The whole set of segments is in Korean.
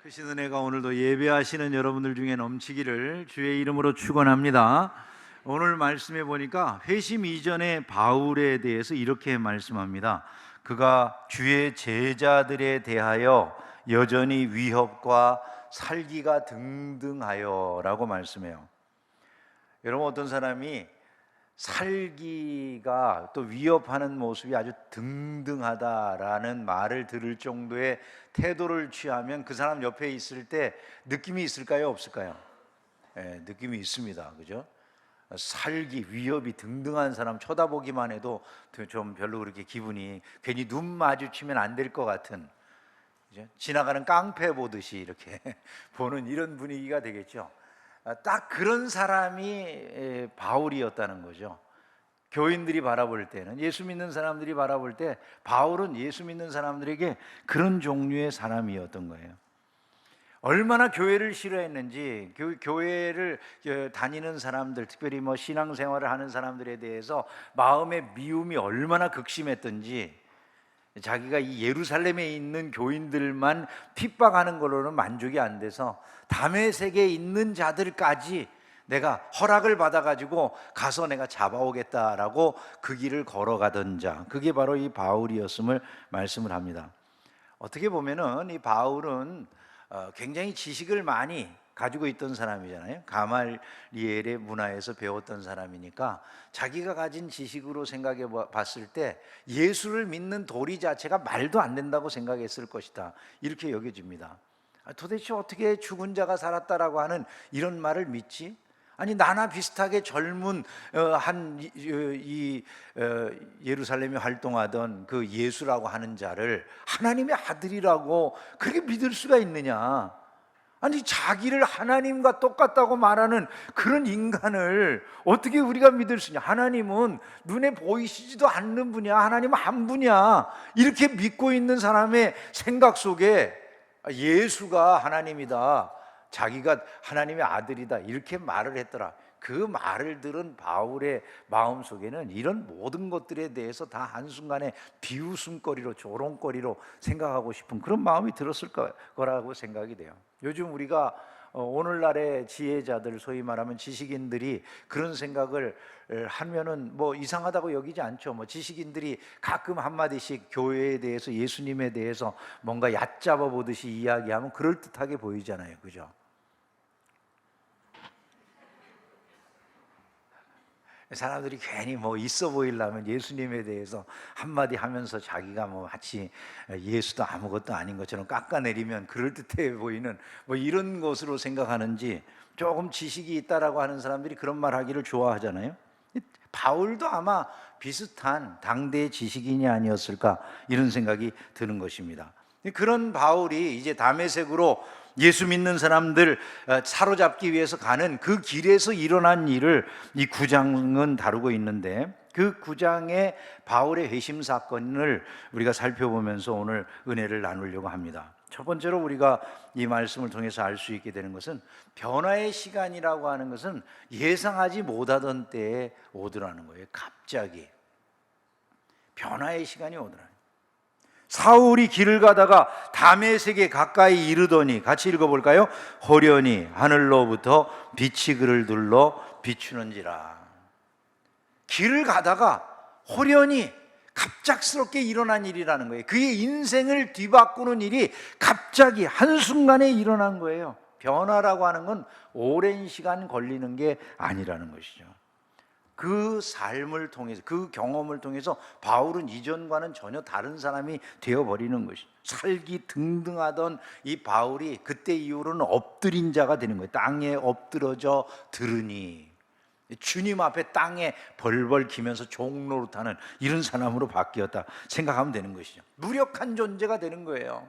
크신 은혜가 오늘도 예배하시는 여러분들 중에 넘치기를 주의 이름으로 축원합니다. 오늘 말씀해 보니까 회심 이전의 바울에 대해서 이렇게 말씀합니다. 그가 주의 제자들에 대하여 여전히 위협과 살기가 등등하여 라고 말씀해요. 여러분, 어떤 사람이 살기가 또 위협하는 모습이 아주 등등하다라는 말을 들을 정도의 태도를 취하면 그 사람 옆에 있을 때 느낌이 있을까요? 없을까요? 느낌이 있습니다. 그죠? 살기, 위협이 등등한 사람 쳐다보기만 해도 좀 별로 그렇게 기분이, 괜히 눈 마주치면 안 될 것 같은, 그죠? 지나가는 깡패 보듯이 이렇게 보는 이런 분위기가 되겠죠. 딱 그런 사람이 바울이었다는 거죠. 교인들이 바라볼 때는, 예수 믿는 사람들이 바라볼 때 바울은 예수 믿는 사람들에게 그런 종류의 사람이었던 거예요. 얼마나 교회를 싫어했는지, 교회를 다니는 사람들, 특별히 신앙생활을 하는 사람들에 대해서 마음의 미움이 얼마나 극심했던지, 자기가 이 예루살렘에 있는 교인들만 핍박하는 걸로는 만족이 안 돼서 다메섹에 있는 자들까지 내가 허락을 받아가지고 가서 내가 잡아오겠다라고 그 길을 걸어가던 자, 그게 바로 이 바울이었음을 말씀을 합니다. 어떻게 보면은 이 바울은 굉장히 지식을 많이 가지고 있던 사람이잖아요. 가말리엘의 문화에서 배웠던 사람이니까 자기가 가진 지식으로 생각해 봤을 때 예수를 믿는 도리 자체가 말도 안 된다고 생각했을 것이다, 이렇게 여겨집니다. 도대체 어떻게 죽은 자가 살았다라고 하는 이런 말을 믿지? 아니, 나나 비슷하게 젊은 예루살렘에 활동하던 그 예수라고 하는 자를 하나님의 아들이라고 그렇게 믿을 수가 있느냐? 아니, 자기를 하나님과 똑같다고 말하는 그런 인간을 어떻게 우리가 믿을 수 있냐? 하나님은 눈에 보이시지도 않는 분이야. 하나님은 한 분이야. 이렇게 믿고 있는 사람의 생각 속에 예수가 하나님이다, 자기가 하나님의 아들이다, 이렇게 말을 했더라. 그 말을 들은 바울의 마음속에는 이런 모든 것들에 대해서 다 한순간에 비웃음거리로, 조롱거리로 생각하고 싶은 그런 마음이 들었을 거라고 생각이 돼요. 요즘 우리가 오늘날의 지혜자들, 소위 말하면 지식인들이 그런 생각을 하면은 이상하다고 여기지 않죠. 지식인들이 가끔 한마디씩 교회에 대해서, 예수님에 대해서 뭔가 얕잡아 보듯이 이야기하면 그럴듯하게 보이잖아요. 그죠? 사람들이 괜히 있어 보이려면 예수님에 대해서 한마디 하면서 자기가 마치 예수도 아무것도 아닌 것처럼 깎아내리면 그럴듯해 보이는 이런 것으로 생각하는지, 조금 지식이 있다라고 하는 사람들이 그런 말 하기를 좋아하잖아요. 바울도 아마 비슷한 당대의 지식인이 아니었을까, 이런 생각이 드는 것입니다. 그런 바울이 이제 다메섹으로 예수 믿는 사람들 사로잡기 위해서 가는 그 길에서 일어난 일을 이 9장은 다루고 있는데, 그 9장의 바울의 회심 사건을 우리가 살펴보면서 오늘 은혜를 나누려고 합니다. 첫 번째로 우리가 이 말씀을 통해서 알 수 있게 되는 것은, 변화의 시간이라고 하는 것은 예상하지 못하던 때에 오더라는 거예요. 갑자기 변화의 시간이 오더라는 거예요. 사울이 길을 가다가 다메섹에 가까이 이르더니, 같이 읽어볼까요? 호련히 하늘로부터 빛이 그를 둘러 비추는지라. 길을 가다가 호련히 갑작스럽게 일어난 일이라는 거예요. 그의 인생을 뒤바꾸는 일이 갑자기 한순간에 일어난 거예요. 변화라고 하는 건 오랜 시간 걸리는 게 아니라는 것이죠. 그 삶을 통해서, 그 경험을 통해서 바울은 이전과는 전혀 다른 사람이 되어버리는 것이죠. 살기 등등하던 이 바울이 그때 이후로는 엎드린 자가 되는 거예요. 땅에 엎드러져 들으니, 주님 앞에 땅에 벌벌 기면서 종노릇하는 이런 사람으로 바뀌었다 생각하면 되는 것이죠. 무력한 존재가 되는 거예요.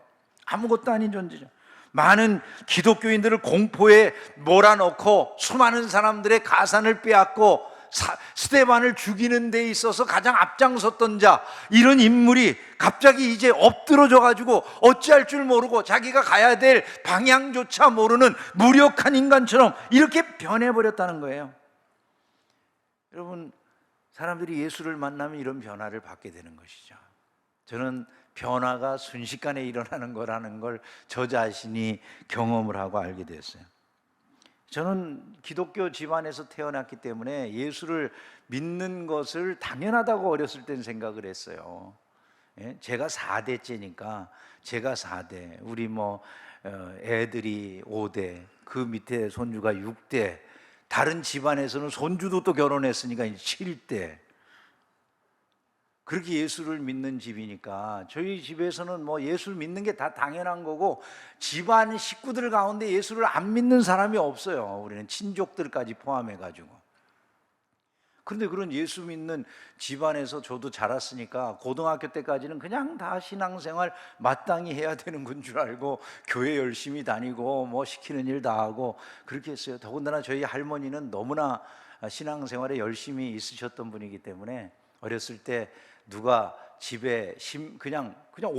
아무것도 아닌 존재죠. 많은 기독교인들을 공포에 몰아넣고 수많은 사람들의 가산을 빼앗고 스데반을 죽이는 데 있어서 가장 앞장섰던 자, 이런 인물이 갑자기 이제 엎드러져 가지고 어찌할 줄 모르고 자기가 가야 될 방향조차 모르는 무력한 인간처럼 이렇게 변해버렸다는 거예요. 여러분, 사람들이 예수를 만나면 이런 변화를 받게 되는 것이죠. 저는 변화가 순식간에 일어나는 거라는 걸 저 자신이 경험을 하고 알게 됐어요. 저는 기독교 집안에서 태어났기 때문에 예수를 믿는 것을 당연하다고 어렸을 땐 생각을 했어요. 예? 제가 4대째니까 제가 4대, 우리 애들이 5대, 그 밑에 손주가 6대, 다른 집안에서는 손주도 또 결혼했으니까 이제 7대. 그렇게 예수를 믿는 집이니까 저희 집에서는 예수를 믿는 게 다 당연한 거고, 집안 식구들 가운데 예수를 안 믿는 사람이 없어요. 우리는 친족들까지 포함해 가지고. 그런데 그런 예수 믿는 집안에서 저도 자랐으니까 고등학교 때까지는 그냥 다 신앙생활 마땅히 해야 되는 건 줄 알고 교회 열심히 다니고 시키는 일 다 하고 그렇게 했어요. 더군다나 저희 할머니는 너무나 신앙생활에 열심히 있으셨던 분이기 때문에 어렸을 때 누가 집에 그냥 놀러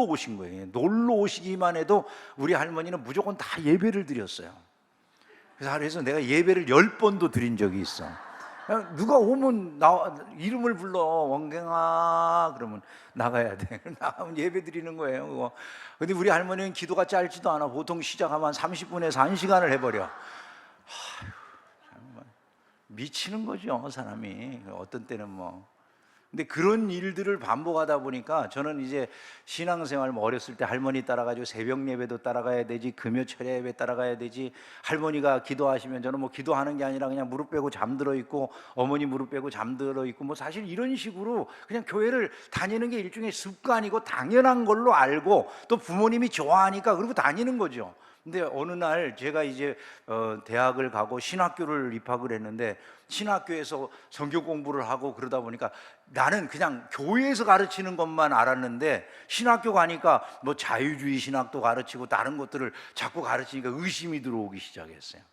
오신 거예요. 놀러 오시기만 해도 우리 할머니는 무조건 다 예배를 드렸어요. 그래서 내가 예배를 10번도 드린 적이 있어. 그냥 누가 오면 이름을 불러, 원경아 그러면 나가야 돼. 나가면 예배 드리는 거예요, 그거. 근데 우리 할머니는 기도가 짧지도 않아. 보통 시작하면 30분에서 1시간을 해버려. 정말 미치는 거죠, 사람이. 어떤 때는 근데 그런 일들을 반복하다 보니까 저는 이제 신앙생활 어렸을 때 할머니 따라가지고 새벽 예배도 따라가야 되지, 금요 철야 예배 따라가야 되지, 할머니가 기도하시면 저는 기도하는 게 아니라 그냥 무릎 빼고 잠들어 있고, 어머니 무릎 빼고 잠들어 있고, 사실 이런 식으로 그냥 교회를 다니는 게 일종의 습관이고 당연한 걸로 알고, 또 부모님이 좋아하니까 그러고 다니는 거죠. 근데 어느 날 제가 이제 대학을 가고 신학교를 입학을 했는데, 신학교에서 성경 공부를 하고 그러다 보니까 나는 그냥 교회에서 가르치는 것만 알았는데, 신학교 가니까 자유주의 신학도 가르치고 다른 것들을 자꾸 가르치니까 의심이 들어오기 시작했어요.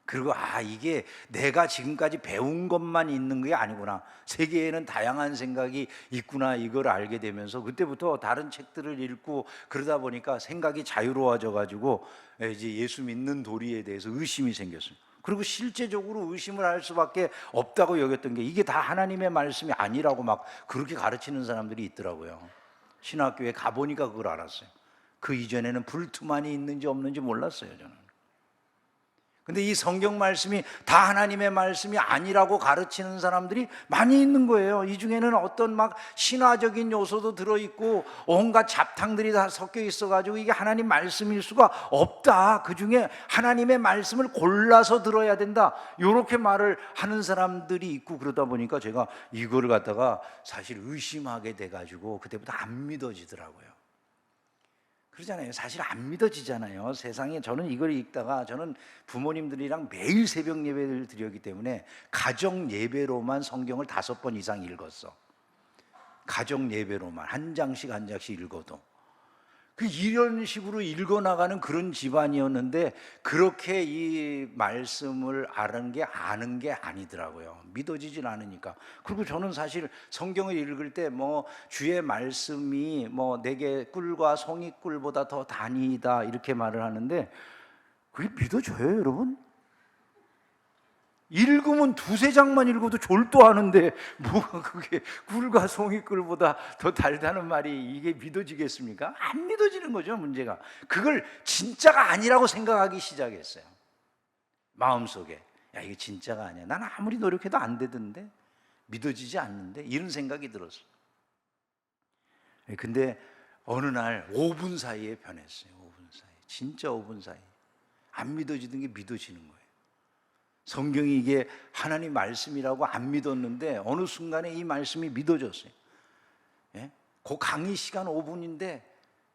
그리고 이게 내가 지금까지 배운 것만 있는 게 아니구나, 세계에는 다양한 생각이 있구나, 이걸 알게 되면서 그때부터 다른 책들을 읽고 그러다 보니까 생각이 자유로워져 가지고 이제 예수 믿는 도리에 대해서 의심이 생겼어요. 그리고 실제적으로 의심을 할 수밖에 없다고 여겼던 게, 이게 다 하나님의 말씀이 아니라고 막 그렇게 가르치는 사람들이 있더라고요. 신학교에 가보니까 그걸 알았어요. 그 이전에는 불투만이 있는지 없는지 몰랐어요, 저는. 근데 이 성경 말씀이 다 하나님의 말씀이 아니라고 가르치는 사람들이 많이 있는 거예요. 이 중에는 어떤 신화적인 요소도 들어있고 온갖 잡탕들이 다 섞여 있어가지고 이게 하나님 말씀일 수가 없다, 그 중에 하나님의 말씀을 골라서 들어야 된다, 이렇게 말을 하는 사람들이 있고, 그러다 보니까 제가 이거를 갖다가 사실 의심하게 돼가지고 그때부터 안 믿어지더라고요. 그러잖아요. 사실 안 믿어지잖아요, 세상에. 저는 이걸 읽다가, 저는 부모님들이랑 매일 새벽 예배를 드렸기 때문에 가정 예배로만 성경을 5번 이상 읽었어. 가정 예배로만 한 장씩 한 장씩 읽어도. 이런 식으로 읽어나가는 그런 집안이었는데, 그렇게 이 말씀을 아는 게 아니더라고요. 믿어지진 않으니까. 그리고 저는 사실 성경을 읽을 때 주의 말씀이 내게 꿀과 송이꿀보다 더 단이다, 이렇게 말을 하는데, 그게 믿어져요, 여러분? 읽으면 2-3장만 읽어도 졸도하는데 뭐가 그게 꿀과 송이꿀보다 더 달다는 말이 이게 믿어지겠습니까? 안 믿어지는 거죠, 문제가. 그걸 진짜가 아니라고 생각하기 시작했어요, 마음속에. 이게 진짜가 아니야, 나는 아무리 노력해도 안 되던데, 믿어지지 않는데, 이런 생각이 들었어요. 근데 어느 날 5분 사이에 변했어요. 5분 사이에, 진짜 5분 사이에 안 믿어지던 게 믿어지는 거예요. 성경이 이게 하나님 말씀이라고 안 믿었는데 어느 순간에 이 말씀이 믿어졌어요. 그 강의 시간 5분인데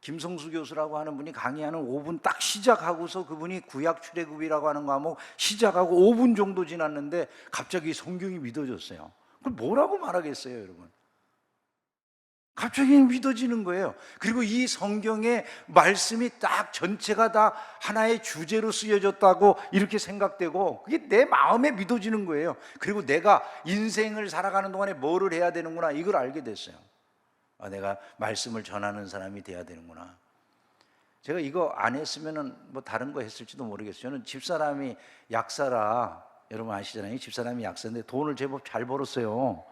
김성수 교수라고 하는 분이 강의하는 5분 딱 시작하고서 그분이 구약 출애굽이라고 하는 과목 시작하고 5분 정도 지났는데 갑자기 성경이 믿어졌어요. 그걸 뭐라고 말하겠어요, 여러분? 갑자기 믿어지는 거예요. 그리고 이 성경의 말씀이 딱 전체가 다 하나의 주제로 쓰여졌다고 이렇게 생각되고, 그게 내 마음에 믿어지는 거예요. 그리고 내가 인생을 살아가는 동안에 뭐를 해야 되는구나, 이걸 알게 됐어요. 내가 말씀을 전하는 사람이 돼야 되는구나. 제가 이거 안 했으면 다른 거 했을지도 모르겠어요. 저는 집사람이 약사라, 여러분 아시잖아요. 집사람이 약사인데 돈을 제법 잘 벌었어요.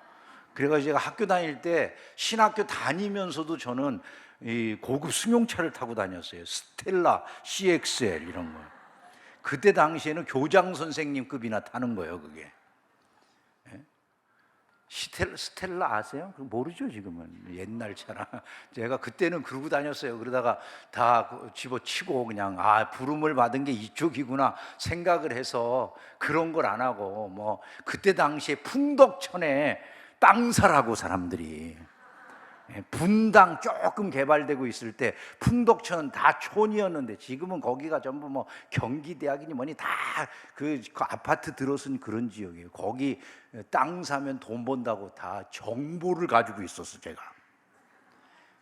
그래가지고 제가 학교 다닐 때 신학교 다니면서도 저는 이 고급 승용차를 타고 다녔어요. 스텔라, CXL 이런 거. 그때 당시에는 교장 선생님급이나 타는 거예요, 그게. 스텔라 아세요? 모르죠, 지금은. 옛날 차라. 제가 그때는 그러고 다녔어요. 그러다가 다 집어치고 그냥, 부름을 받은 게 이쪽이구나 생각을 해서 그런 걸 안 하고, 뭐, 그때 당시에 풍덕천에 땅 사라고 사람들이. 분당 조금 개발되고 있을 때 풍덕천은 다 촌이었는데 지금은 거기가 전부 뭐 경기대학이니 뭐니 다 그 아파트 들어선 그런 지역이에요. 거기 땅 사면 돈 번다고 다 정보를 가지고 있었어. 제가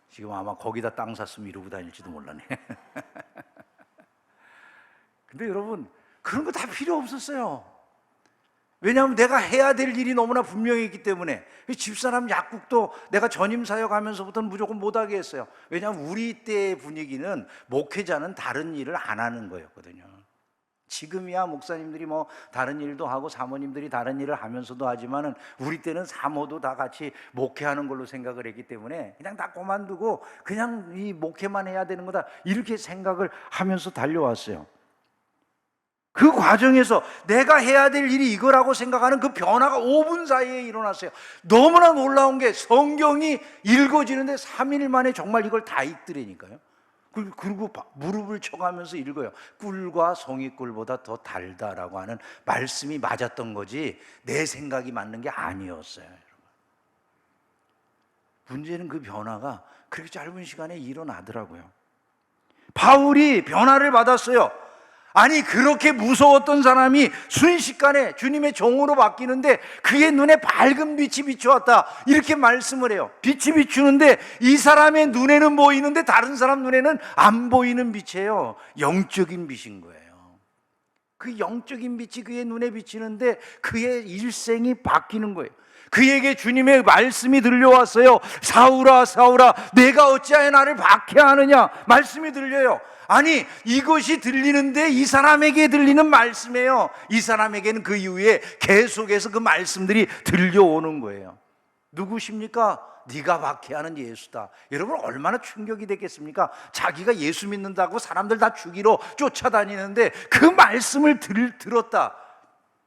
지금 아마 거기다 땅 샀으면 이러고 다닐지도 몰라네. 근데 여러분, 그런 거 다 필요 없었어요. 왜냐하면 내가 해야 될 일이 너무나 분명히 있기 때문에. 집사람 약국도 내가 전임 사역하면서부터는 무조건 못하게 했어요. 왜냐하면 우리 때의 분위기는 목회자는 다른 일을 안 하는 거였거든요. 지금이야 목사님들이 뭐 다른 일도 하고 사모님들이 다른 일을 하면서도 하지만은 우리 때는 사모도 다 같이 목회하는 걸로 생각을 했기 때문에 그냥 다 그만두고 그냥 이 목회만 해야 되는 거다 이렇게 생각을 하면서 달려왔어요. 그 과정에서 내가 해야 될 일이 이거라고 생각하는 그 변화가 5분 사이에 일어났어요. 너무나 놀라운 게 성경이 읽어지는데 3일 만에 정말 이걸 다 읽더라니까요. 그리고 무릎을 쳐가면서 읽어요. 꿀과 송이꿀보다 더 달다라고 하는 말씀이 맞았던 거지 내 생각이 맞는 게 아니었어요. 문제는 그 변화가 그렇게 짧은 시간에 일어나더라고요. 바울이 변화를 받았어요. 아니 그렇게 무서웠던 사람이 순식간에 주님의 종으로 바뀌는데 그의 눈에 밝은 빛이 비추었다 이렇게 말씀을 해요. 빛이 비추는데 이 사람의 눈에는 보이는데 다른 사람 눈에는 안 보이는 빛이에요. 영적인 빛인 거예요. 그 영적인 빛이 그의 눈에 비치는데 그의 일생이 바뀌는 거예요. 그에게 주님의 말씀이 들려왔어요. 사울아 사울아 내가 어찌하여 나를 박해하느냐 말씀이 들려요. 아니 이것이 들리는데 이 사람에게 들리는 말씀이에요. 이 사람에게는 그 이후에 계속해서 그 말씀들이 들려오는 거예요. 누구십니까? 네가 박해하는 예수다. 여러분 얼마나 충격이 됐겠습니까? 자기가 예수 믿는다고 사람들 다 죽이러 쫓아다니는데 그 말씀을 들었다.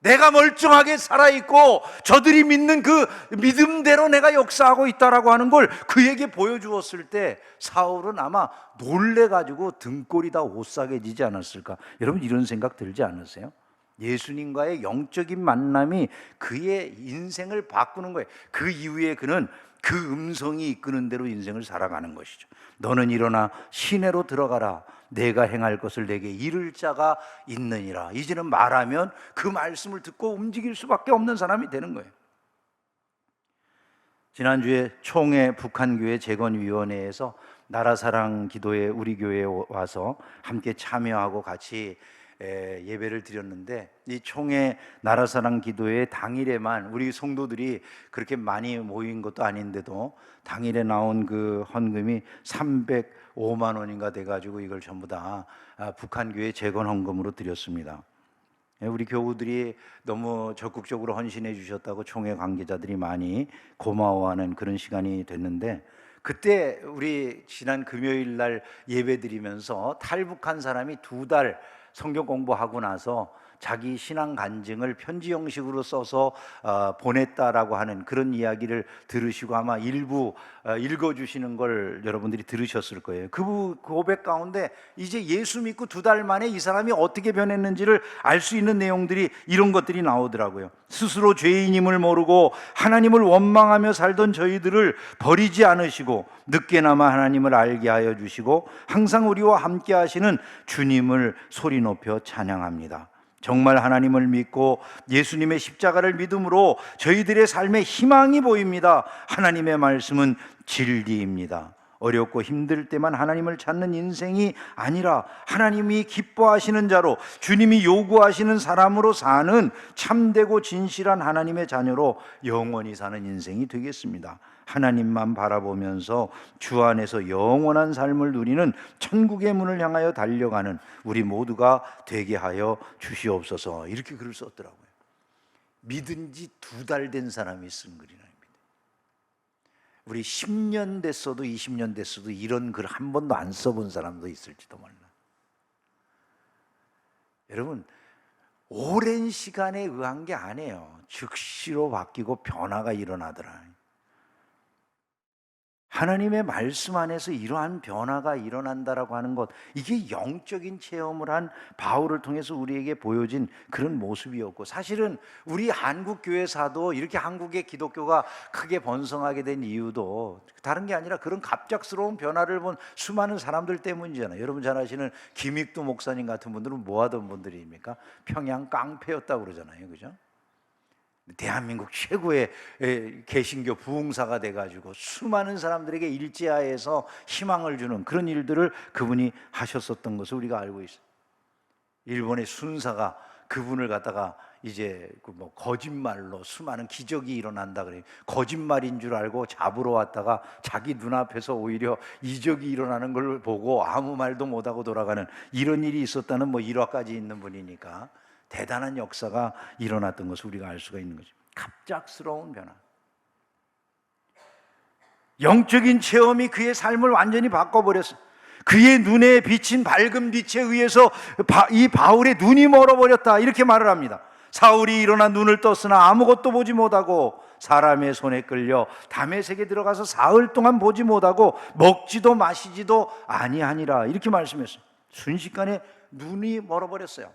내가 멀쩡하게 살아있고 저들이 믿는 그 믿음대로 내가 역사하고 있다라고 하는 걸 그에게 보여주었을 때 사울은 아마 놀래가지고 등골이 다 오싹해지지 않았을까. 여러분 이런 생각 들지 않으세요? 예수님과의 영적인 만남이 그의 인생을 바꾸는 거예요. 그 이후에 그는 그 음성이 이끄는 대로 인생을 살아가는 것이죠. 너는 일어나 시내로 들어가라. 내가 행할 것을 내게 이를 자가 있느니라. 이제는 말하면 그 말씀을 듣고 움직일 수밖에 없는 사람이 되는 거예요. 지난주에 총회 북한교회 재건위원회에서 나라사랑 기도회 우리 교회에 와서 함께 참여하고 같이 예배를 드렸는데 이 총회 나라사랑 기도회 당일에만 우리 성도들이 그렇게 많이 모인 것도 아닌데도 당일에 나온 그 헌금이 305만 원인가 돼가지고 이걸 전부 다 북한교회 재건 헌금으로 드렸습니다. 우리 교우들이 너무 적극적으로 헌신해 주셨다고 총회 관계자들이 많이 고마워하는 그런 시간이 됐는데 그때 우리 지난 금요일 날 예배 드리면서 탈북한 사람이 2달 성경 공부하고 나서 자기 신앙 간증을 편지 형식으로 써서 보냈다라고 하는 그런 이야기를 들으시고 아마 일부 읽어주시는 걸 여러분들이 들으셨을 거예요. 그 고백 가운데 이제 예수 믿고 2달 만에 이 사람이 어떻게 변했는지를 알 수 있는 내용들이 이런 것들이 나오더라고요. 스스로 죄인임을 모르고 하나님을 원망하며 살던 저희들을 버리지 않으시고 늦게나마 하나님을 알게 하여 주시고 항상 우리와 함께 하시는 주님을 소리 높여 찬양합니다. 정말 하나님을 믿고 예수님의 십자가를 믿음으로 저희들의 삶에 희망이 보입니다. 하나님의 말씀은 진리입니다. 어렵고 힘들 때만 하나님을 찾는 인생이 아니라 하나님이 기뻐하시는 자로 주님이 요구하시는 사람으로 사는 참되고 진실한 하나님의 자녀로 영원히 사는 인생이 되겠습니다. 하나님만 바라보면서 주 안에서 영원한 삶을 누리는 천국의 문을 향하여 달려가는 우리 모두가 되게 하여 주시옵소서. 이렇게 글을 썼더라고요. 믿은 지 2달 된 사람이 쓴 글이랍니다. 우리 10년 됐어도 20년 됐어도 이런 글 한 번도 안 써본 사람도 있을지도 몰라. 여러분, 오랜 시간에 의한 게 아니에요. 즉시로 바뀌고 변화가 일어나더라. 하나님의 말씀 안에서 이러한 변화가 일어난다라고 하는 것, 이게 영적인 체험을 한 바울을 통해서 우리에게 보여진 그런 모습이었고, 사실은 우리 한국 교회사도 이렇게 한국의 기독교가 크게 번성하게 된 이유도 다른 게 아니라 그런 갑작스러운 변화를 본 수많은 사람들 때문이잖아요. 여러분 잘 아시는 김익두 목사님 같은 분들은 뭐 하던 분들입니까? 평양 깡패였다고 그러잖아요, 그죠? 대한민국 최고의 개신교 부흥사가 돼가지고 수많은 사람들에게 일제하에서 희망을 주는 그런 일들을 그분이 하셨었던 것을 우리가 알고 있어요. 일본의 순사가 그분을 갖다가 이제 뭐 거짓말로 수많은 기적이 일어난다 그래요. 거짓말인 줄 알고 잡으러 왔다가 자기 눈앞에서 오히려 이적이 일어나는 걸 보고 아무 말도 못하고 돌아가는 이런 일이 있었다는 뭐 일화까지 있는 분이니까 대단한 역사가 일어났던 것을 우리가 알 수가 있는 거죠. 갑작스러운 변화. 영적인 체험이 그의 삶을 완전히 바꿔버렸어요. 그의 눈에 비친 밝은 빛에 의해서 이 바울의 눈이 멀어버렸다, 이렇게 말을 합니다. 사울이 일어나 눈을 떴으나 아무것도 보지 못하고 사람의 손에 끌려 다메섹에 들어가서 사흘 동안 보지 못하고 먹지도 마시지도 아니하니라, 이렇게 말씀했어요. 순식간에 눈이 멀어버렸어요.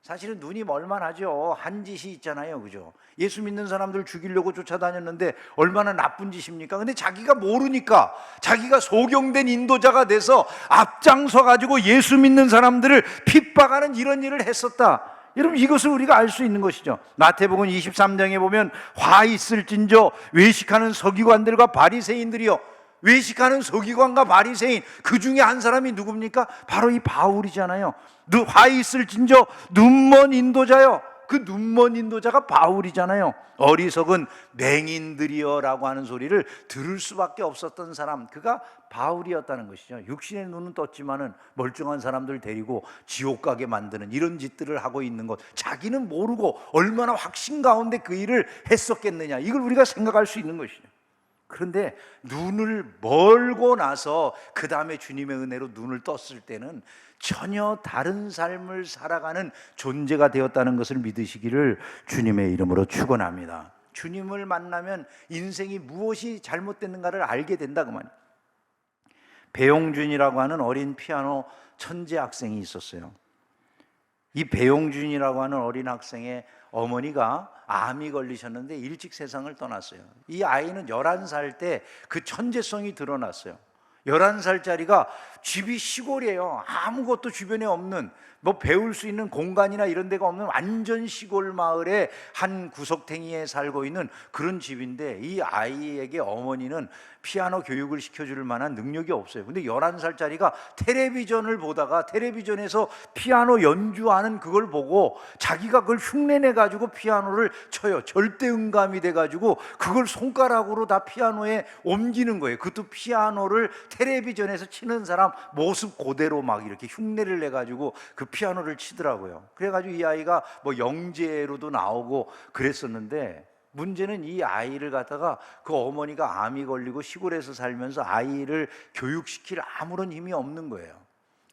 사실은 눈이 멀만하죠. 한 짓이 있잖아요, 그죠? 예수 믿는 사람들 죽이려고 쫓아다녔는데 얼마나 나쁜 짓입니까? 근데 자기가 모르니까, 자기가 소경된 인도자가 돼서 앞장서 가지고 예수 믿는 사람들을 핍박하는 이런 일을 했었다. 여러분, 이것을 우리가 알 수 있는 것이죠. 마태복음 23장에 보면 화 있을진저 외식하는 서기관들과 바리새인들이요. 외식하는 서기관과 바리새인, 그 중에 한 사람이 누굽니까? 바로 이 바울이잖아요. 화 있을진저 눈먼 인도자요. 그 눈먼 인도자가 바울이잖아요. 어리석은 맹인들이여 라고 하는 소리를 들을 수밖에 없었던 사람, 그가 바울이었다는 것이죠. 육신의 눈은 떴지만은 멀쩡한 사람들 데리고 지옥 가게 만드는 이런 짓들을 하고 있는 것, 자기는 모르고 얼마나 확신 가운데 그 일을 했었겠느냐, 이걸 우리가 생각할 수 있는 것이죠. 그런데 눈을 멀고 나서 그 다음에 주님의 은혜로 눈을 떴을 때는 전혀 다른 삶을 살아가는 존재가 되었다는 것을 믿으시기를 주님의 이름으로 축원합니다. 주님을 만나면 인생이 무엇이 잘못됐는가를 알게 된다, 그 말이에요. 배용준이라고 하는 어린 피아노 천재 학생이 있었어요. 이 배용준이라고 하는 어린 학생의 어머니가 암이 걸리셨는데 일찍 세상을 떠났어요. 이 아이는 11살 때 그 천재성이 드러났어요. 11살짜리가 집이 시골이에요. 아무것도 주변에 없는, 뭐 배울 수 있는 공간이나 이런 데가 없는 완전 시골 마을의 한 구석탱이에 살고 있는 그런 집인데, 이 아이에게 어머니는 피아노 교육을 시켜줄 만한 능력이 없어요. 근데 11살짜리가 텔레비전을 보다가 텔레비전에서 피아노 연주하는 그걸 보고 자기가 그걸 흉내내 가지고 피아노를 쳐요. 절대음감이 돼 가지고 그걸 손가락으로 다 피아노에 옮기는 거예요. 그것도 피아노를 텔레비전에서 치는 사람 모습 그대로 막 이렇게 흉내를 내 가지고 그 피아노를 치더라고요. 그래 가지고 이 아이가 뭐 영재로도 나오고 그랬었는데, 문제는 이 아이를 갖다가 그 어머니가 암이 걸리고 시골에서 살면서 아이를 교육시킬 아무런 힘이 없는 거예요.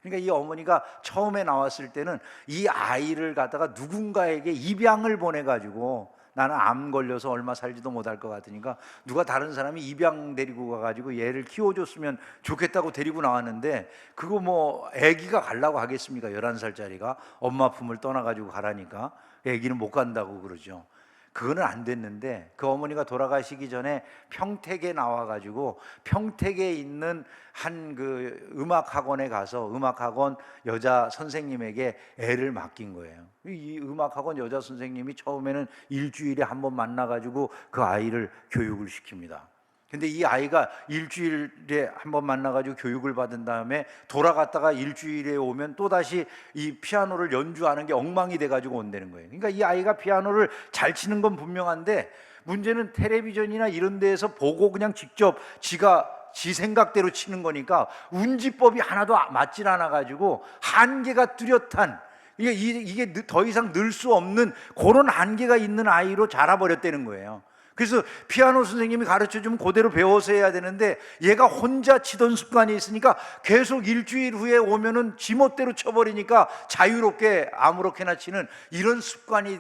그러니까 이 어머니가 처음에 나왔을 때는 이 아이를 갖다가 누군가에게 입양을 보내가지고, 나는 암 걸려서 얼마 살지도 못할 것 같으니까 누가 다른 사람이 입양 데리고 가가지고 얘를 키워줬으면 좋겠다고 데리고 나왔는데, 그거 뭐 애기가 가려고 하겠습니까? 11살짜리가 엄마 품을 떠나가지고 가라니까 애기는 못 간다고 그러죠. 그거는 안 됐는데, 그 어머니가 돌아가시기 전에 평택에 나와가지고 평택에 있는 한 그 음악학원에 가서 음악학원 여자 선생님에게 애를 맡긴 거예요. 이 음악학원 여자 선생님이 처음에는 일주일에 한 번 만나가지고 그 아이를 교육을 시킵니다. 근데 이 아이가 일주일에 한 번 만나가지고 교육을 받은 다음에 돌아갔다가 일주일에 오면 또다시 이 피아노를 연주하는 게 엉망이 돼가지고 온다는 거예요. 그러니까 이 아이가 피아노를 잘 치는 건 분명한데, 문제는 텔레비전이나 이런 데에서 보고 그냥 직접 지 생각대로 치는 거니까 운지법이 하나도 맞질 않아가지고 한계가 뚜렷한, 이게 더 이상 늘 수 없는 그런 한계가 있는 아이로 자라버렸다는 거예요. 그래서 피아노 선생님이 가르쳐주면 그대로 배워서 해야 되는데 얘가 혼자 치던 습관이 있으니까 계속 일주일 후에 오면은 지멋대로 쳐버리니까 자유롭게 아무렇게나 치는 이런 습관이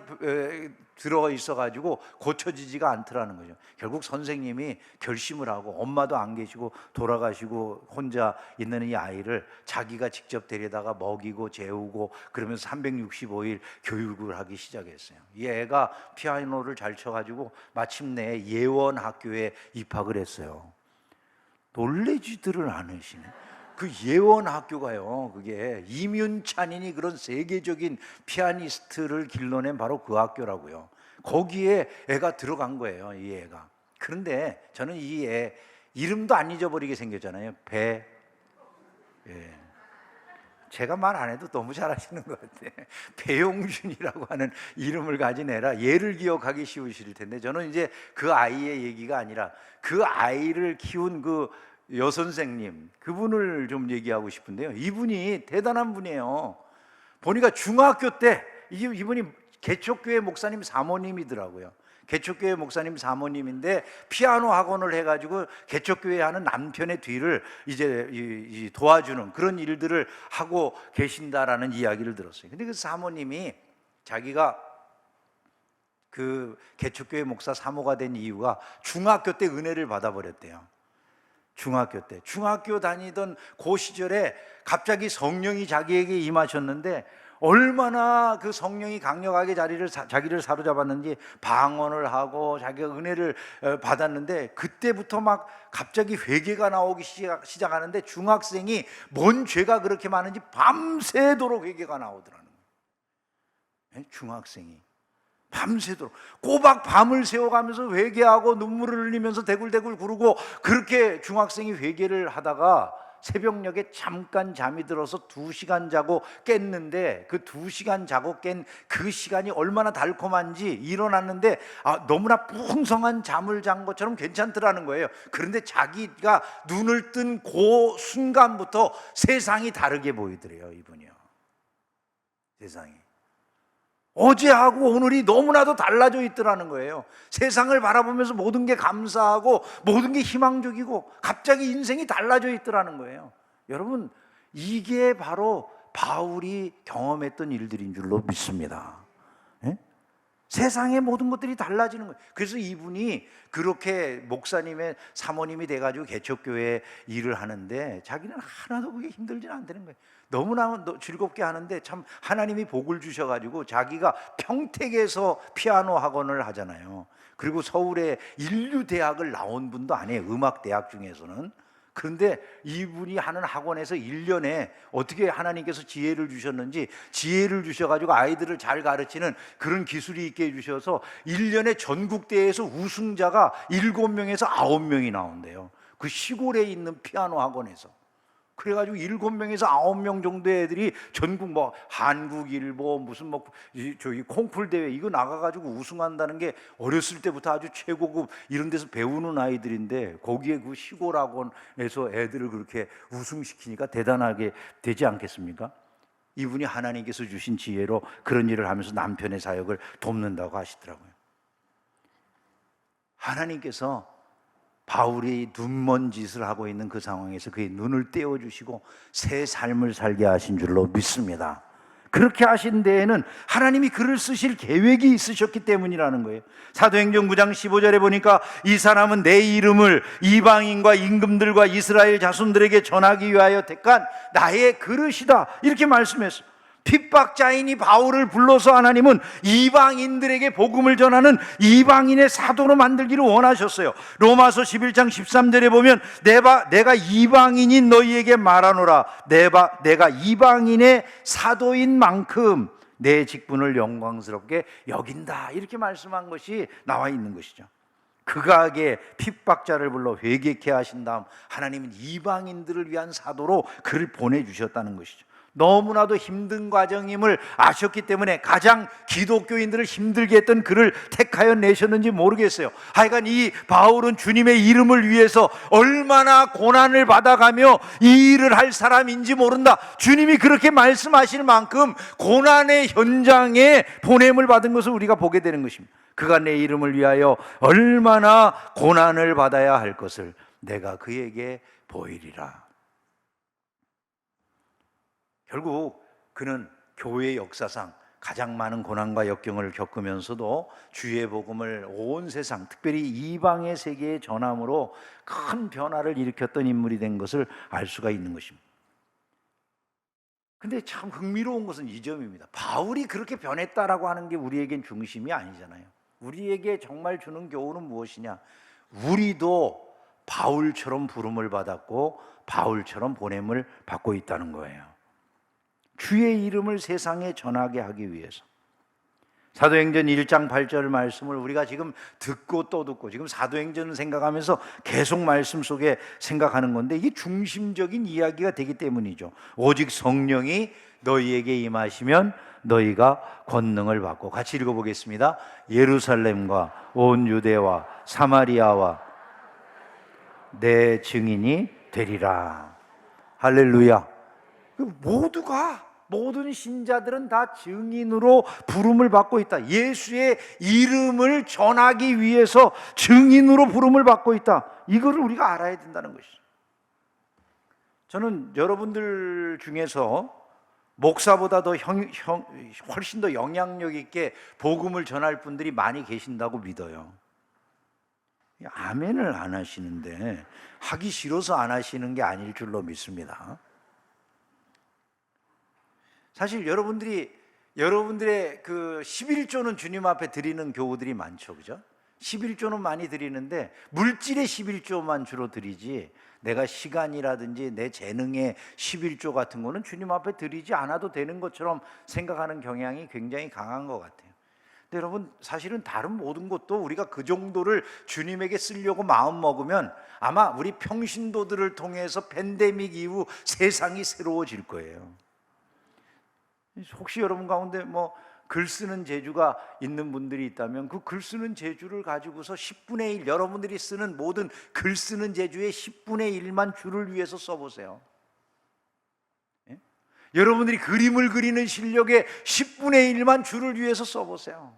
들어 있어가지고 고쳐지지가 않더라는 거죠. 결국 선생님이 결심을 하고 엄마도 안 계시고 돌아가시고 혼자 있는 이 아이를 자기가 직접 데려다가 먹이고 재우고 그러면서 365일 교육을 하기 시작했어요. 이 애가 피아노를 잘 쳐가지고 마침내 예원 학교에 입학을 했어요. 놀래지들을 않으시네. 그 예원 학교가요, 그게 이윤찬이니 그런 세계적인 피아니스트를 길러낸 바로 그 학교라고요. 거기에 애가 들어간 거예요, 이 애가. 그런데 저는 이 애 이름도 안 잊어버리게 생겼잖아요. 배. 예. 제가 말 안 해도 너무 잘하시는 것 같아요. 배용준이라고 하는 이름을 가진 애라 얘를 기억하기 쉬우실 텐데, 저는 이제 그 아이의 얘기가 아니라 그 아이를 키운 그 여선생님, 그분을 좀 얘기하고 싶은데요. 이분이 대단한 분이에요. 보니까 중학교 때 이분이 개척교회 목사님 사모님이더라고요. 개척교회 목사님 사모님인데 피아노 학원을 해가지고 개척교회 하는 남편의 뒤를 이제 도와주는 그런 일들을 하고 계신다라는 이야기를 들었어요. 근데 그 사모님이 자기가 그 개척교회 목사 사모가 된 이유가 중학교 때 은혜를 받아버렸대요. 중학교 다니던 그 시절에 갑자기 성령이 자기에게 임하셨는데 얼마나 그 성령이 강력하게 자기를 사로잡았는지 방언을 하고 자기가 은혜를 받았는데, 그때부터 막 갑자기 회개가 나오기 시작하는데 중학생이 뭔 죄가 그렇게 많은지 밤새도록 회개가 나오더라는 거예요. 중학생이 밤새도록 꼬박 밤을 새워가면서 회개하고 눈물을 흘리면서 대굴대굴 구르고, 그렇게 중학생이 회개를 하다가 새벽녘에 잠깐 잠이 들어서 2시간 자고 깼는데, 그 2시간 자고 깬 그 시간이 얼마나 달콤한지 일어났는데 너무나 풍성한 잠을 잔 것처럼 괜찮더라는 거예요. 그런데 자기가 눈을 뜬 그 순간부터 세상이 다르게 보이더래요. 이분이요, 세상이 어제하고 오늘이 너무나도 달라져 있더라는 거예요. 세상을 바라보면서 모든 게 감사하고 모든 게 희망적이고 갑자기 인생이 달라져 있더라는 거예요. 여러분, 이게 바로 바울이 경험했던 일들인 줄로 믿습니다. 예? 세상의 모든 것들이 달라지는 거예요. 그래서 이분이 그렇게 목사님의 사모님이 돼가지고 개척교회 일을 하는데 자기는 하나도 그게 힘들지는 않다는 거예요. 너무나 즐겁게 하는데 참 하나님이 복을 주셔가지고 자기가 평택에서 피아노 학원을 하잖아요. 그리고 서울의 인류대학을 나온 분도 아니에요, 음악대학 중에서는. 그런데 이분이 하는 학원에서 1년에 어떻게 하나님께서 지혜를 주셨는지, 지혜를 주셔가지고 아이들을 잘 가르치는 그런 기술이 있게 해주셔서 1년에 전국대회에서 우승자가 7명에서 9명이 나온대요. 그 시골에 있는 피아노 학원에서. 그래가지고 7명에서 9명 정도의 애들이 전국 뭐 한국일보 무슨 뭐 저기 콩쿨 대회 이거 나가가지고 우승한다는 게 어렸을 때부터 아주 최고급 이런 데서 배우는 아이들인데, 거기에 그 시골 학원에서 애들을 그렇게 우승시키니까 대단하게 되지 않겠습니까? 이분이 하나님께서 주신 지혜로 그런 일을 하면서 남편의 사역을 돕는다고 하시더라고요. 하나님께서 바울이 눈먼 짓을 하고 있는 그 상황에서 그의 눈을 떼어주시고 새 삶을 살게 하신 줄로 믿습니다. 그렇게 하신 데에는 하나님이 그를 쓰실 계획이 있으셨기 때문이라는 거예요. 사도행전 9장 15절에 보니까 이 사람은 내 이름을 이방인과 임금들과 이스라엘 자손들에게 전하기 위하여 택한 나의 그릇이다, 이렇게 말씀했어요. 핍박자인이 바울을 불러서 하나님은 이방인들에게 복음을 전하는 이방인의 사도로 만들기를 원하셨어요. 로마서 11장 13절에 보면 내가 이방인인 너희에게 말하노라, 내가 이방인의 사도인 만큼 내 직분을 영광스럽게 여긴다, 이렇게 말씀한 것이 나와 있는 것이죠. 극악의 핍박자를 불러 회개케 하신 다음 하나님은 이방인들을 위한 사도로 그를 보내주셨다는 것이죠. 너무나도 힘든 과정임을 아셨기 때문에 가장 기독교인들을 힘들게 했던 그를 택하여 내셨는지 모르겠어요. 하여간 이 바울은 주님의 이름을 위해서 얼마나 고난을 받아가며 이 일을 할 사람인지 모른다. 주님이 그렇게 말씀하실 만큼 고난의 현장에 보냄을 받은 것을 우리가 보게 되는 것입니다. 그가 내 이름을 위하여 얼마나 고난을 받아야 할 것을 내가 그에게 보이리라. 결국 그는 교회 역사상 가장 많은 고난과 역경을 겪으면서도 주의 복음을 온 세상, 특별히 이방의 세계에 전함으로 큰 변화를 일으켰던 인물이 된 것을 알 수가 있는 것입니다. 근데 참 흥미로운 것은 이 점입니다. 바울이 그렇게 변했다라고 하는 게 우리에겐 중심이 아니잖아요. 우리에게 정말 주는 교훈은 무엇이냐? 우리도 바울처럼 부름을 받았고 바울처럼 보냄을 받고 있다는 거예요. 주의 이름을 세상에 전하게 하기 위해서. 사도행전 1장 8절 말씀을 우리가 지금 듣고 또 듣고 지금 사도행전을 생각하면서 계속 말씀 속에 생각하는 건데 이게 중심적인 이야기가 되기 때문이죠. 오직 성령이 너희에게 임하시면 너희가 권능을 받고, 같이 읽어보겠습니다. 예루살렘과 온 유대와 사마리아와 내 증인이 되리라. 할렐루야. 모든 신자들은 다 증인으로 부름을 받고 있다. 예수의 이름을 전하기 위해서 증인으로 부름을 받고 있다. 이거를 우리가 알아야 된다는 것이죠. 저는 여러분들 중에서 목사보다 더 훨씬 더 영향력 있게 복음을 전할 분들이 많이 계신다고 믿어요. 아멘을 안 하시는데 하기 싫어서 안 하시는 게 아닐 줄로 믿습니다. 사실 여러분들의 그 11조는 주님 앞에 드리는 교우들이 많죠, 그죠? 11조는 많이 드리는데 물질의 11조만 주로 드리지, 내가 시간이라든지 내 재능의 11조 같은 거는 주님 앞에 드리지 않아도 되는 것처럼 생각하는 경향이 굉장히 강한 것 같아요. 근데 여러분, 사실은 다른 모든 것도 우리가 그 정도를 주님에게 쓰려고 마음 먹으면 아마 우리 평신도들을 통해서 팬데믹 이후 세상이 새로워질 거예요. 혹시 여러분 가운데 글 쓰는 재주가 있는 분들이 있다면 그 글 쓰는 재주를 가지고서 10분의 1, 여러분들이 쓰는 모든 글 쓰는 재주의 10분의 1만 주를 위해서 써보세요. 예? 여러분들이 그림을 그리는 실력의 10분의 1만 주를 위해서 써보세요.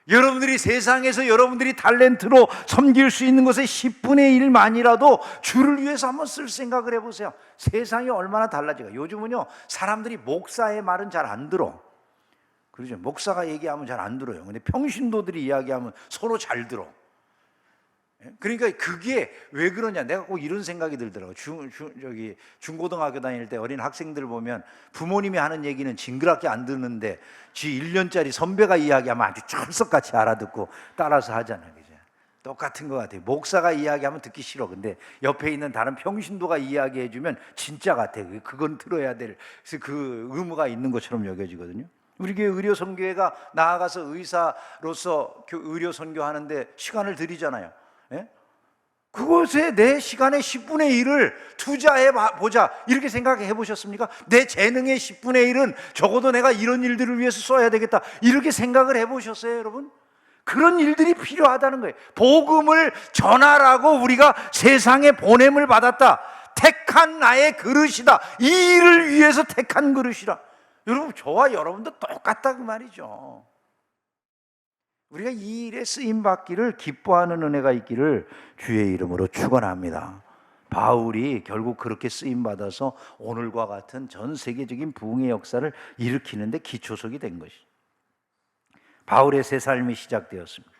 여러분들이 세상에서 여러분들이 탤런트로 섬길 수 있는 것의 10분의 1만이라도 주를 위해서 한번 쓸 생각을 해보세요. 세상이 얼마나 달라져요. 요즘은요, 사람들이 목사의 말은 잘 안 들어. 그러죠. 목사가 얘기하면 잘 안 들어요. 근데 평신도들이 이야기하면 서로 잘 들어. 그러니까 그게 왜 그러냐, 내가 꼭 이런 생각이 들더라고요. 중고등학교 다닐 때 어린 학생들 보면 부모님이 하는 얘기는 징그럽게 안 듣는데 지 1년짜리 선배가 이야기하면 아주 철석같이 알아듣고 따라서 하잖아요, 그죠? 똑같은 것 같아요. 목사가 이야기하면 듣기 싫어. 근데 옆에 있는 다른 평신도가 이야기해주면 진짜 같아. 그건 들어야 될 그 의무가 있는 것처럼 여겨지거든요. 우리 교회 의료선교회가 나아가서 의사로서 의료 선교하는데 시간을 들이잖아요. 예? 그것에 내 시간의 10분의 1을 투자해 보자, 이렇게 생각해 보셨습니까? 내 재능의 10분의 1은 적어도 내가 이런 일들을 위해서 써야 되겠다, 이렇게 생각을 해 보셨어요, 여러분? 그런 일들이 필요하다는 거예요. 복음을 전하라고 우리가 세상에 보냄을 받았다. 택한 나의 그릇이다. 이 일을 위해서 택한 그릇이라. 여러분, 저와 여러분도 똑같다 그 말이죠. 우리가 이 일에 쓰임받기를 기뻐하는 은혜가 있기를 주의 이름으로 축원합니다. 바울이 결국 그렇게 쓰임받아서 오늘과 같은 전 세계적인 부흥의 역사를 일으키는데 기초석이 된 것이죠. 바울의 새 삶이 시작되었습니다.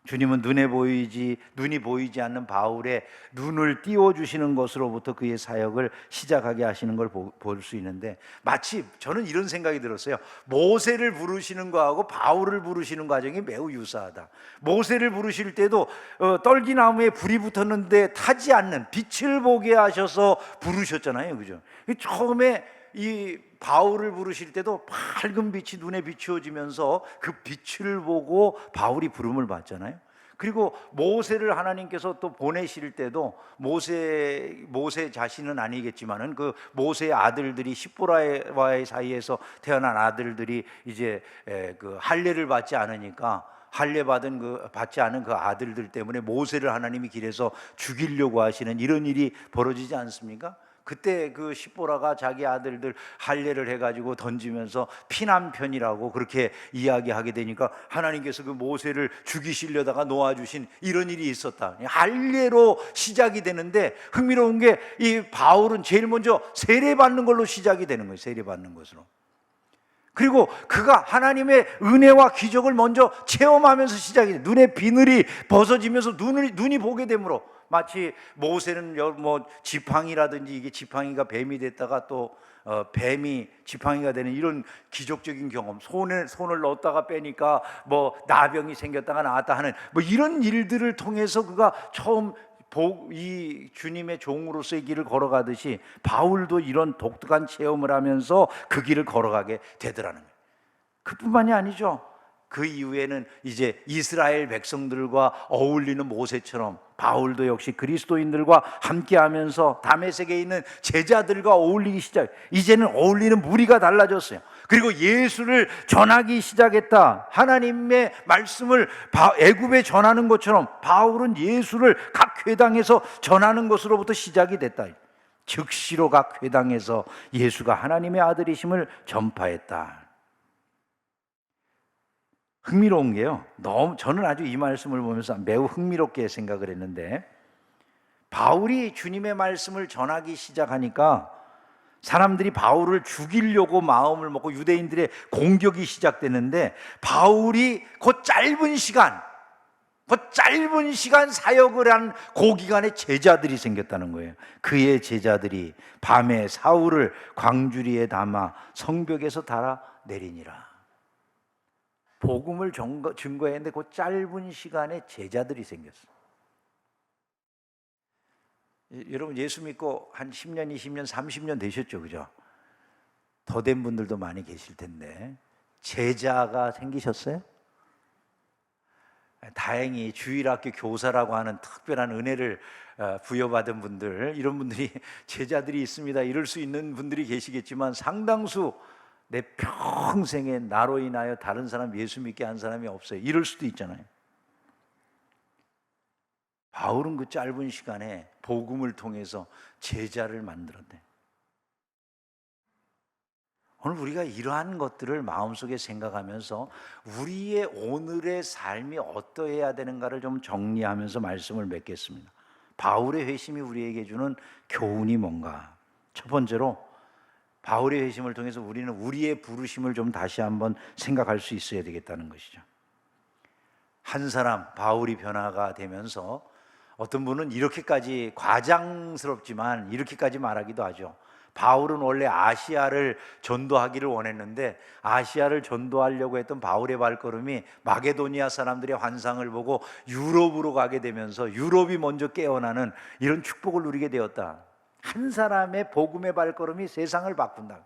주님은 눈이 보이지 않는 바울의 눈을 띄워주시는 것으로부터 그의 사역을 시작하게 하시는 걸 볼 수 있는데, 마치 저는 이런 생각이 들었어요. 모세를 부르시는 거하고 바울을 부르시는 과정이 매우 유사하다. 모세를 부르실 때도 떨기나무에 불이 붙었는데 타지 않는 빛을 보게 하셔서 부르셨잖아요, 그죠? 처음에 이 바울을 부르실 때도 밝은 빛이 눈에 비추어지면서 그 빛을 보고 바울이 부름을 받잖아요. 그리고 모세를 하나님께서 또 보내실 때도 모세 자신은 아니겠지만은 그 모세의 아들들이 십보라와의 사이에서 태어난 아들들이 이제 그 할례를 받지 않으니까 받지 않은 그 아들들 때문에 모세를 하나님이 길에서 죽이려고 하시는 이런 일이 벌어지지 않습니까? 그때 그 십보라가 자기 아들들 할례를 해가지고 던지면서 피난편이라고 그렇게 이야기하게 되니까 하나님께서 그 모세를 죽이시려다가 놓아주신 이런 일이 있었다. 할례로 시작이 되는데 흥미로운 게 이 바울은 제일 먼저 세례받는 걸로 시작이 되는 거예요. 세례받는 것으로. 그리고 그가 하나님의 은혜와 기적을 먼저 체험하면서 시작이 돼요. 눈의 비늘이 벗어지면서 눈이 보게 되므로, 마치 모세는 뭐 지팡이라든지 이게 지팡이가 뱀이 됐다가 또 뱀이 지팡이가 되는 이런 기적적인 경험, 손을 넣었다가 빼니까 뭐 나병이 생겼다가 나았다 하는 뭐 이런 일들을 통해서 그가 처음 이 주님의 종으로서의 길을 걸어가듯이 바울도 이런 독특한 체험을 하면서 그 길을 걸어가게 되더라는 거예요. 그뿐만이 아니죠. 그 이후에는 이제 이스라엘 백성들과 어울리는 모세처럼 바울도 역시 그리스도인들과 함께하면서 다메섹에 있는 제자들과 어울리기 시작. 이제는 어울리는 무리가 달라졌어요. 그리고 예수를 전하기 시작했다. 하나님의 말씀을 애굽에 전하는 것처럼 바울은 예수를 각 회당에서 전하는 것으로부터 시작이 됐다. 즉시로 각 회당에서 예수가 하나님의 아들이심을 전파했다. 흥미로운 게요, 저는 아주 이 말씀을 보면서 매우 흥미롭게 생각을 했는데, 바울이 주님의 말씀을 전하기 시작하니까 사람들이 바울을 죽이려고 마음을 먹고 유대인들의 공격이 시작됐는데, 바울이 그 짧은 시간 사역을 한 그 기간에 제자들이 생겼다는 거예요. 그의 제자들이 밤에 사울을 광주리에 담아 성벽에서 달아 내리니라. 복음을 증거했는데 그 짧은 시간에 제자들이 생겼어요. 여러분 예수 믿고 한 10년, 20년, 30년 되셨죠, 그죠? 더 된 분들도 많이 계실 텐데 제자가 생기셨어요? 다행히 주일학교 교사라고 하는 특별한 은혜를 부여받은 분들, 이런 분들이 제자들이 있습니다 이럴 수 있는 분들이 계시겠지만, 상당수 내 평생에 나로 인하여 다른 사람 예수 믿게 한 사람이 없어요 이럴 수도 있잖아요. 바울은 그 짧은 시간에 복음을 통해서 제자를 만들었대. 오늘 우리가 이러한 것들을 마음속에 생각하면서 우리의 오늘의 삶이 어떠해야 되는가를 좀 정리하면서 말씀을 맺겠습니다. 바울의 회심이 우리에게 주는 교훈이 뭔가? 첫 번째로 바울의 회심을 통해서 우리는 우리의 부르심을 좀 다시 한번 생각할 수 있어야 되겠다는 것이죠. 한 사람, 바울이 변화가 되면서 어떤 분은 이렇게까지 과장스럽지만 이렇게까지 말하기도 하죠. 바울은 원래 아시아를 전도하기를 원했는데 아시아를 전도하려고 했던 바울의 발걸음이 마게도니아 사람들의 환상을 보고 유럽으로 가게 되면서 유럽이 먼저 깨어나는 이런 축복을 누리게 되었다. 한 사람의 복음의 발걸음이 세상을 바꾼다.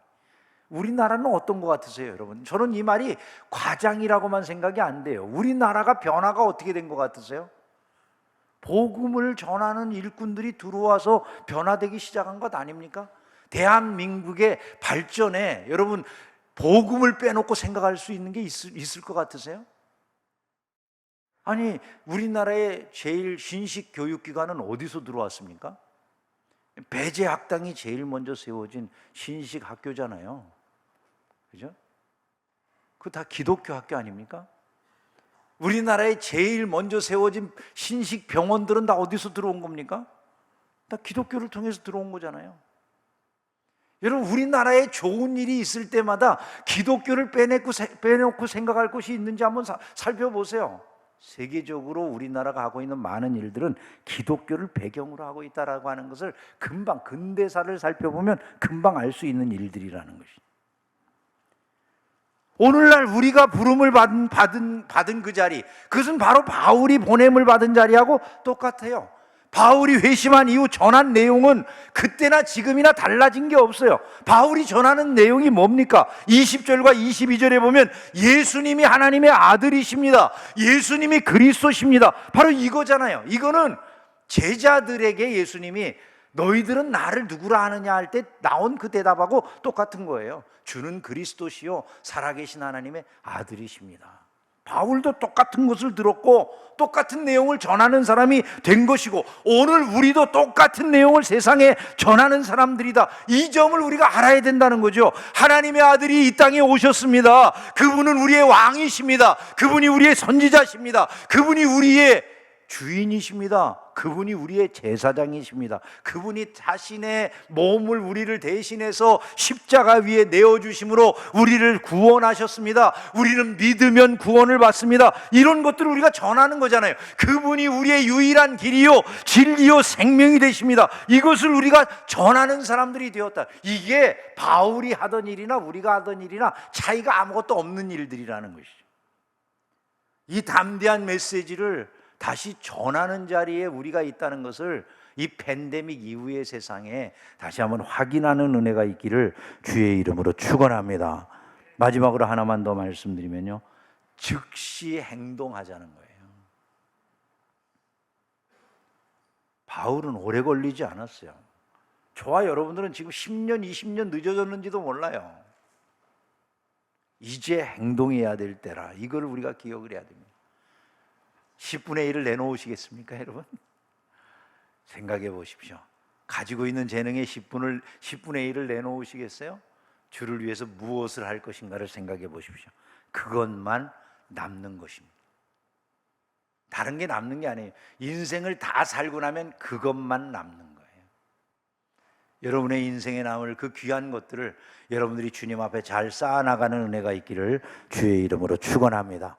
우리나라는 어떤 것 같으세요, 여러분? 저는 이 말이 과장이라고만 생각이 안 돼요. 우리나라가 변화가 어떻게 된 것 같으세요? 복음을 전하는 일꾼들이 들어와서 변화되기 시작한 것 아닙니까? 대한민국의 발전에 여러분 복음을 빼놓고 생각할 수 있는 게 있을 것 같으세요? 아니, 우리나라의 제일 신식 교육기관은 어디서 들어왔습니까? 배제학당이 제일 먼저 세워진 신식 학교잖아요. 그죠? 그거 다 기독교 학교 아닙니까? 우리나라에 제일 먼저 세워진 신식 병원들은 다 어디서 들어온 겁니까? 다 기독교를 통해서 들어온 거잖아요. 여러분, 우리나라에 좋은 일이 있을 때마다 기독교를 빼놓고 생각할 것이 있는지 한번 살펴보세요. 세계적으로 우리나라가 하고 있는 많은 일들은 기독교를 배경으로 하고 있다라고 하는 것을 금방 근대사를 살펴보면 금방 알 수 있는 일들이라는 것이죠. 오늘날 우리가 부름을 받은 그 자리, 그것은 바로 바울이 보냄을 받은 자리하고 똑같아요. 바울이 회심한 이후 전한 내용은 그때나 지금이나 달라진 게 없어요. 바울이 전하는 내용이 뭡니까? 20절과 22절에 보면 예수님이 하나님의 아들이십니다. 예수님이 그리스도십니다. 바로 이거잖아요. 이거는 제자들에게 예수님이 너희들은 나를 누구라 하느냐 할 때 나온 그 대답하고 똑같은 거예요. 주는 그리스도시요 살아계신 하나님의 아들이십니다. 바울도 똑같은 것을 들었고 똑같은 내용을 전하는 사람이 된 것이고, 오늘 우리도 똑같은 내용을 세상에 전하는 사람들이다. 이 점을 우리가 알아야 된다는 거죠. 하나님의 아들이 이 땅에 오셨습니다. 그분은 우리의 왕이십니다. 그분이 우리의 선지자십니다. 그분이 우리의 주인이십니다. 그분이 우리의 제사장이십니다. 그분이 자신의 몸을 우리를 대신해서 십자가 위에 내어주심으로 우리를 구원하셨습니다. 우리는 믿으면 구원을 받습니다. 이런 것들을 우리가 전하는 거잖아요. 그분이 우리의 유일한 길이요 진리요 생명이 되십니다. 이것을 우리가 전하는 사람들이 되었다. 이게 바울이 하던 일이나 우리가 하던 일이나 차이가 아무것도 없는 일들이라는 것이죠. 이 담대한 메시지를 다시 전하는 자리에 우리가 있다는 것을 이 팬데믹 이후의 세상에 다시 한번 확인하는 은혜가 있기를 주의 이름으로 축원합니다. 마지막으로 하나만 더 말씀드리면요, 즉시 행동하자는 거예요. 바울은 오래 걸리지 않았어요. 저와 여러분들은 지금 10년, 20년 늦어졌는지도 몰라요. 이제 행동해야 될 때라. 이걸 우리가 기억을 해야 됩니다. 10분의 1을 내놓으시겠습니까, 여러분? 생각해 보십시오. 가지고 있는 재능의 10분의 1을 내놓으시겠어요? 주를 위해서 무엇을 할 것인가를 생각해 보십시오. 그것만 남는 것입니다. 다른 게 남는 게 아니에요. 인생을 다 살고 나면 그것만 남는 거예요. 여러분의 인생에 남을 그 귀한 것들을 여러분들이 주님 앞에 잘 쌓아나가는 은혜가 있기를 주의 이름으로 축원합니다.